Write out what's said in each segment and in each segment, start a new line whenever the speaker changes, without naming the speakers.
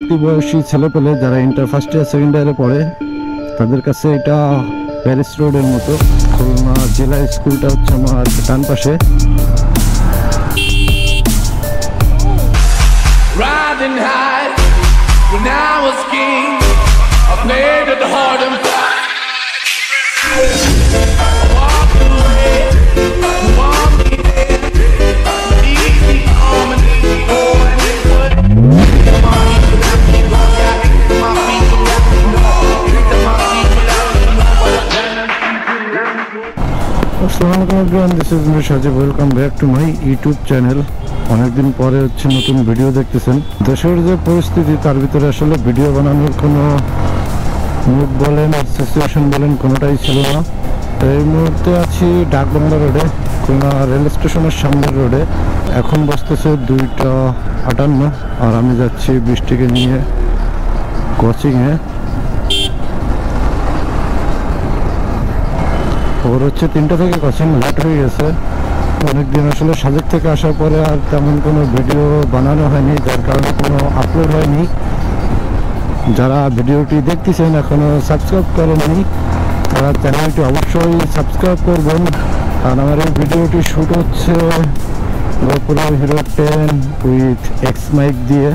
বয়সী ছেলেপেলে যারা ইন্টার ফার্স্ট ইয়ার সেকেন্ড ইয়ারে পড়ে তাদের কাছে এটা প্যারিস রোডের মতো। খুলনা জেলা স্কুলটা হচ্ছে আমার ডান পাশে।
Riding high when I was king, I played at the hard and fast. I walked away, you want me there, easy on and easy on and it would. My feet will have me go back, my feet will have me go back, my feet will have me go back, what I've done.
আসসালামু আলাইকুম everyone, this is me Sajib. Welcome back to my YouTube channel. অনেকদিন পরে হচ্ছে নতুন video দেখতেছেন। দেশের যে পরিস্থিতি তার ভিতরে আসলে ভিডিও বানানোর কোনো মুড বলেন আর সিচুয়েশন বলেন কোনোটাই ছিল না। তো এই মুহূর্তে আছি ডাকবাংলা রোডে, খুলনা রেল স্টেশনের সামনের রোডে। এখন বসতেছে 2:58 আর আমি যাচ্ছি বৃষ্টিকে নিয়ে কোচিংয়ে। ওর হচ্ছে 3টা থেকে কোচিং, লেট হয়ে গেছে অনেকদিন। আসলে সাজেক থেকে আসার পরে আর তেমন কোনো ভিডিও বানানো হয়নি, যার কারণে কোনো আপলোড হয়নি। যারা ভিডিওটি দেখতেছেন এখনো সাবস্ক্রাইব করেননি তারা চ্যানেলটি অবশ্যই সাবস্ক্রাইব করবেন। আর আমার এই ভিডিওটি শ্যুট হচ্ছে GoPro Hero 10 with X mic দিয়ে।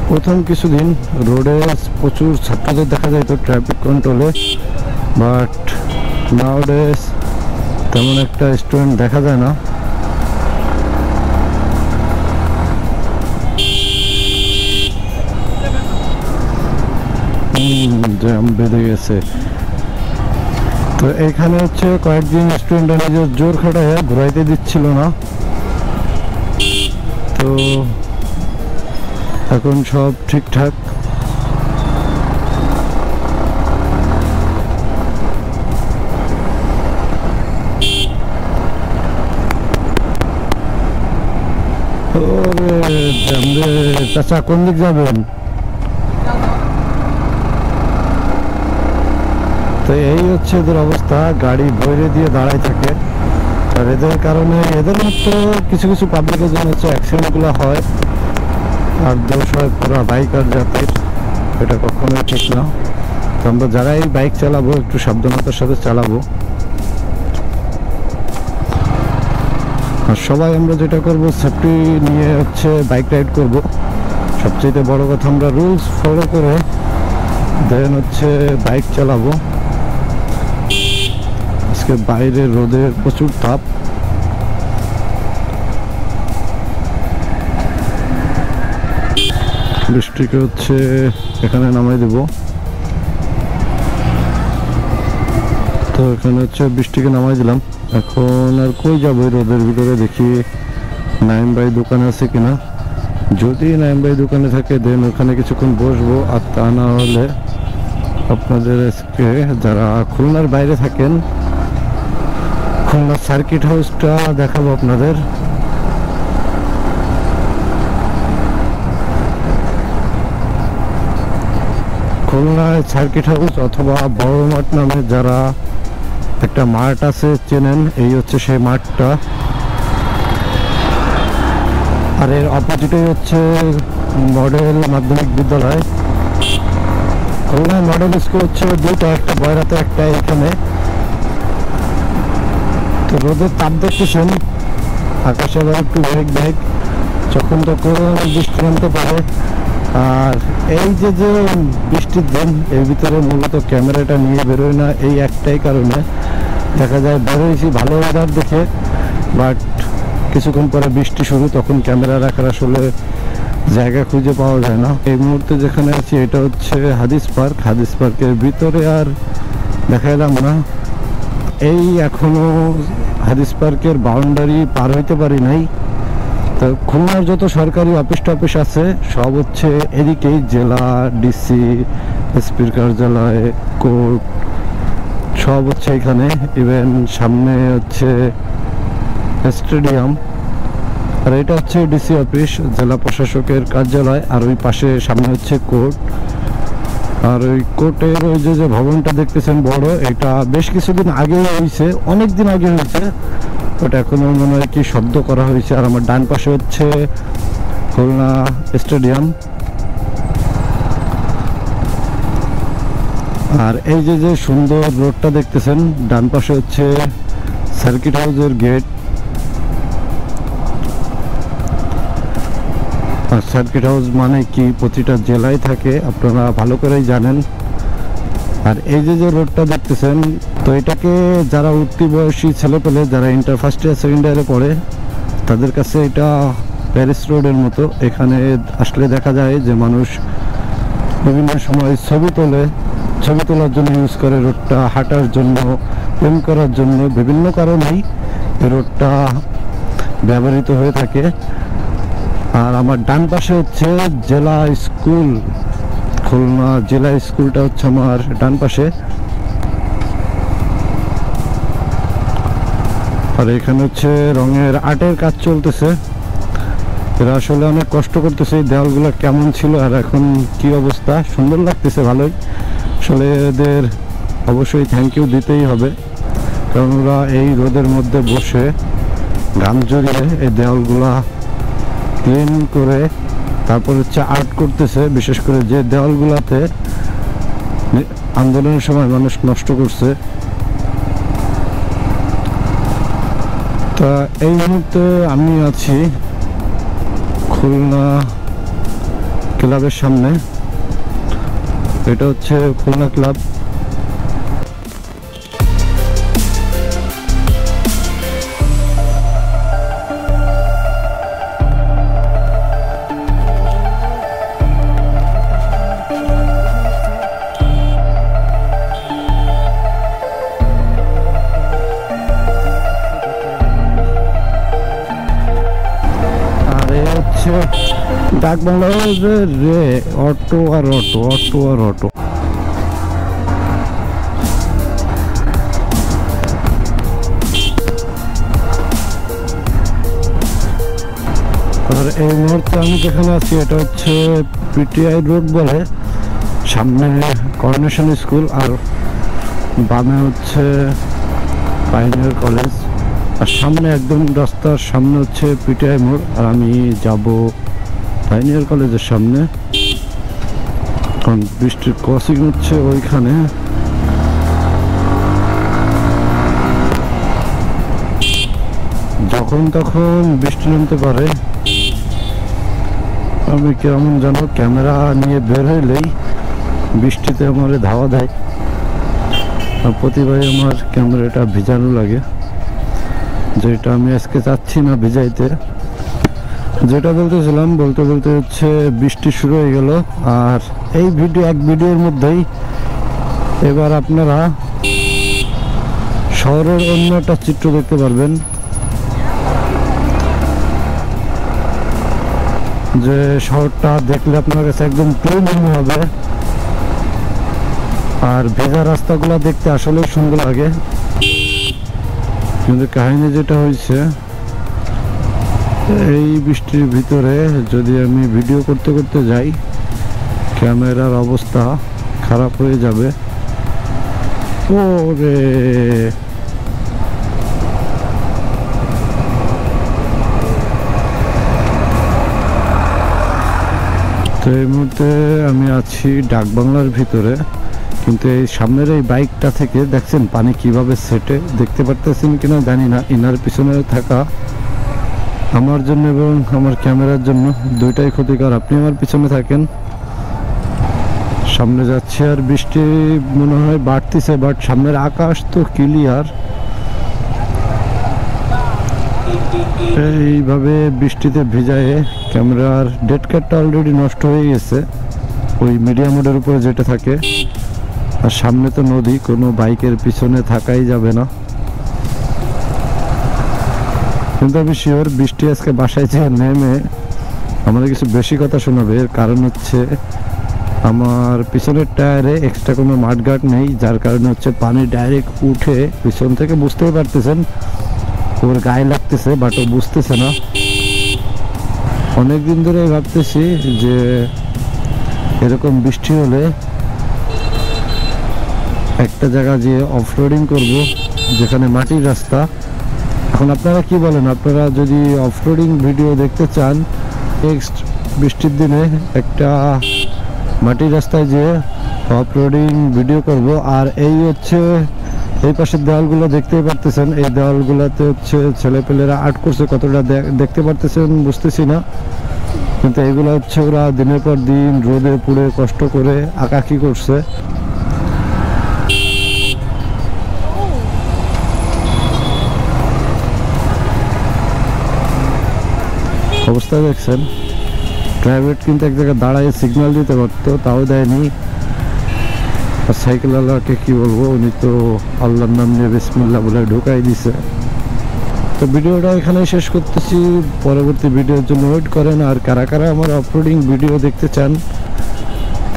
প্রথম কিছুদিন রোডে প্রচুর ছাত্রদের দেখা যায় তো ট্রাফিক কন্ট্রোলে, বাট নাওডেজ তেমন একটা স্টুডেন্ট দেখা যায় না। জ্যাম বেঁধে গেছে। তো এখানে হচ্ছে কয়েকদিন স্টুডেন্টরা নিজের জোর খাটায় ঘুরাইতে দিচ্ছিল না, তো এখন সব ঠিকঠাক। চাচা কোন দিক যাবেন? তো এই হচ্ছে এদের অবস্থা, গাড়ি বইরে দিয়ে দাঁড়ায় থাকে। আর এদের কারণে এদের মতো কিছু কিছু পাবলিকের জন্য হচ্ছে অ্যাক্সিডেন্টগুলো হয়, আর দোষ হয় পুরো বাইকার জাতির। এটা কখনোই ঠিক না। তো আমরা যারা এই বাইক চালাবো একটু সাবধানতার সাথে চালাবো। আর সবাই আমরা যেটা করবো সেফটি নিয়ে হচ্ছে বাইক রাইড করব। সবচেয়ে বড় কথা আমরা রুলস ফলো করে দেন হচ্ছে বাইক চালাবো। আজকে বাইরে রোদের প্রচুর তাপ। বৃষ্টিকে হচ্ছে এখানে নামাই দেব। তো এখানে হচ্ছে বৃষ্টিকে নামাই দিলাম। এখন আর কই যাবো রোদের ভিতরে, দেখি নাইম ভাই দোকানে আছে কিনা। যদি নাইম ভাই দোকানে থাকে দেন ওখানে কিছুক্ষণ বসবো, আর তা না হলে আপনাদের আজকে যারা খুলনার বাইরে থাকেন খুলনার সার্কিট হাউসটা দেখাবো আপনাদের। খুলনায় সার্কিট হাউস অথবা বড় মাঠ নামে যারা একটা মাঠ আছে চেনেন, এই হচ্ছে সেই মাঠটা। আর এর অপোজিটে হচ্ছে মডেল মাধ্যমিক বিদ্যালয়। খুলনায় মডেল স্কুল হচ্ছে দুইটা, একটা বয়রাতে একটা এখানে। তো রোদের তাপ দেখতেছেন, আকাশে আবার একটু মেঘ, যখন তখন বৃষ্টি নামতে পারে। আর এই যে বৃষ্টির দিন এর ভিতরে মূলত ক্যামেরাটা নিয়ে বেরোয় না, এই একটাই কারণে। দেখা যায় বেরোইছি ভালো ওয়েদার দেখে, বাট কিছুক্ষণ পরে বৃষ্টি শুরু, তখন ক্যামেরা রাখার আসলে জায়গা খুঁজে পাওয়া যায় না। এই মুহূর্তে যেখানে আছি এটা হচ্ছে হাদিস পার্ক। হাদিস পার্কের ভিতরে আর দেখাইলাম না। এই এখনো হাদিস পার্কের বাউন্ডারি পার হইতে পারি নাই। তো খুলনার যত সরকারি অফিস টফিস আছে সব হচ্ছে এদিকেই, জেলা ডিসি, এসপির কার্যালয়, কোর্ট সব হচ্ছে এখানে। ইভেন সামনে হচ্ছে স্টেডিয়াম, আর এটা হচ্ছে ডিসি অফিস, জেলা প্রশাসকের কার্যালয়। আর ওই পাশে সামনে হচ্ছে কোর্ট। আর ওই কোর্টের ওই যে ভবনটা দেখতেছেন বড়, এটা বেশ কিছুদিন আগে হয়েছে, অনেক দিন আগে হয়েছে। ওটা এখনো মনে হয় কি শব্দ করা হয়েছে। আর আমার ডান পাশে হচ্ছে খুলনা স্টেডিয়াম। আর এই যে যে সুন্দর রোডটা দেখতেছেন, ডান পাশে হচ্ছে সার্কিট হাউসের গেট। আর সার্কিট হাউস মানে কি প্রতিটা জেলায় থাকে, আপনারা ভালো করেই জানেন। আর এই যে যে রোডটা দেখতেছেন, তো এটাকে যারা উঠতি বয়সী ছেলেপেলে, যারা ইন্টার ফার্স্ট ইয়ার সেকেন্ড ইয়ারে পড়ে, তাদের কাছে এটা প্যারিস রোডের মতো। এখানে আসলে দেখা যায় যে মানুষ বিভিন্ন সময় ছবি তোলার জন্য ইউজ করে রোডটা, হাঁটার জন্য, প্রেম করার জন্য, বিভিন্ন কারণেই এই রোডটা ব্যবহৃত হয়ে থাকে। আর আমার ডান পাশে হচ্ছে জেলা স্কুল, খুলনা জেলা স্কুলটা হচ্ছে আমার ডান পাশে। আর এখানে হচ্ছে রঙের আর্টের কাজ চলতেছে। এরা আসলে অনেক কষ্ট করতেছে। এই দেওয়ালগুলো কেমন ছিল আর এখন কি অবস্থা, সুন্দর লাগতেছে ভালোই। আসলে এদের অবশ্যই থ্যাংক ইউ দিতেই হবে, কারণ ওরা এই রোদের মধ্যে বসে গান জড়িয়ে এই দেওয়ালগুলা ক্লিন করে তারপর হচ্ছে আর্ট করতেছে। বিশেষ করে যে দেওয়ালগুলাতে আন্দোলনের সময় মানুষ নষ্ট করছে। তা এই মুহূর্তে আমি আছি খুলনা ক্লাবের সামনে। এটা হচ্ছে খুলনা ক্লাব। ডাক বাংলার রে অটো আর অটো, অটো আর অটো। আর এই মুহূর্তে আমি যেখানে আছি এটা হচ্ছে পিটিআই রোড বলে। সামনে করোনেশন স্কুল আর বামে হচ্ছে পাইনিয়ার কলেজ। আর সামনে একদম রাস্তার সামনে হচ্ছে পিটিআই মোড়। আর আমি যাব পাইনিয়ার কলেজের সামনে, কারণ বৃষ্টির ক্রসিং হচ্ছে ওইখানে। যখন তখন বৃষ্টি নামতে পারে। আমি কেমন যেন ক্যামেরা নিয়ে বের হইলেই বৃষ্টিতে আমার ধাওয়া দেয়। আর প্রতিবারই আমার ক্যামেরাটা ভিজানো লাগে, যেটা আমি আজকে চাচ্ছি না ভিজাইতে। যেটা বলতেছিলাম, বলতে হচ্ছে বৃষ্টি শুরু হয়ে গেল। আর এই এক ভিডিওর মধ্যেই এবার আপনারা শহরের অন্য একটা চিত্র দেখতে পারবেন, যে শহরটা দেখলে আপনার কাছে একদম ক্লিন মনে হবে। আর ভেজা রাস্তাগুলো দেখতে আসলে সুন্দর লাগে। কিন্তু কাহিনী যেটা হয়েছে, এই বৃষ্টির ভিতরে যদি আমি ভিডিও করতে করতে যাই, ক্যামেরার অবস্থা খারাপ হয়ে যাবে। ওরে তো এই মুহূর্তে আমি আছি ডাকবাংলার ভিতরে, কিন্তু এই সামনের এই বাইকটা থেকে দেখছেন পানি কিভাবে সেটে, দেখতে পারতেছেন কিনা জানি না। ইনার পিছনে থাকা আমার জন্য এবং আমার ক্যামেরার জন্য দুইটাই ক্ষতিকর। আপনি আমার পিছনে থাকেন, সামনে যাচ্ছে আর বৃষ্টি মনে হয় বাড়তিছে, বাট সামনের আকাশ তো ক্লিয়ার। এইভাবে বৃষ্টিতে ভিজায় ক্যামেরার ডেড ক্যাটটা অলরেডি নষ্ট হয়ে গেছে, ওই মিডিয়া মোডের উপরে যেটা থাকে। আর সামনে তো নদী, কোনো বাইকের পিছনে থাকাই যাবে না। কিন্তু আমি শিওর বৃষ্টি আজকে বাসায় যেয়ে নেমে আমাদের কিছু বেশি কথা শোনাবে। এর কারণ হচ্ছে আমার পিছনের টায়ারে এক্সট্রা কোনো মাঠঘাট নেই, যার কারণে হচ্ছে পানি ডাইরেক্ট উঠে পিছন থেকে, বুঝতেই পারতেছেন ওর গায়ে লাগতেছে, বাট ও বুঝতেছে না। অনেকদিন ধরে ভাবতেছি যে এরকম বৃষ্টি হলে একটা জায়গা যেয়ে অফরোডিং করব, যেখানে মাটির রাস্তা। এখন আপনারা কি বলেন, আপনারা যদি অফরোডিং ভিডিও দেখতে চান, নেক্সট বৃষ্টির দিনে একটা মাটির রাস্তায় যেয়ে অফরোডিং ভিডিও করব। আর এই হচ্ছে এই পাশের দেওয়ালগুলো দেখতেই পারতেছেন, এই দেওয়ালগুলোতে হচ্ছে ছেলেপেলেরা আর্ট করছে, কতটা দেখতে পারতেছেন বুঝতেছি না, কিন্তু এগুলো হচ্ছে ওরা দিনের পর দিন রোদে পুড়ে কষ্ট করে আঁকাকি করছে। অবস্থা দেখছেন, প্রাইভেট কিন্তু এক জায়গায় দাঁড়ায় সিগন্যাল দিতে পারতো, তাও দেয়নি। আর সাইকেলওয়ালাকে কি বলবো, উনি তো আল্লাহর নাম নিয়ে বিসমিল্লাহ বলে ঢুকাই দিছে। তো ভিডিওটা এখানেই শেষ করতেছি, পরবর্তী ভিডিওর জন্য ওয়েট করেন। আর কারা কারা আমার অফরোডিং ভিডিও দেখতে চান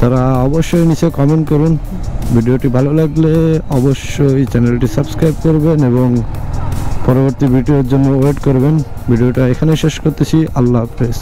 তারা অবশ্যই নিচে কমেন্ট করুন। ভিডিওটি ভালো লাগলে অবশ্যই চ্যানেলটি সাবস্ক্রাইব করবেন এবং পরবর্তী ভিডিওর জন্য ওয়েট করবেন। ভিডিওটা এখানে শেষ করতেছি, আল্লাহ হাফেজ।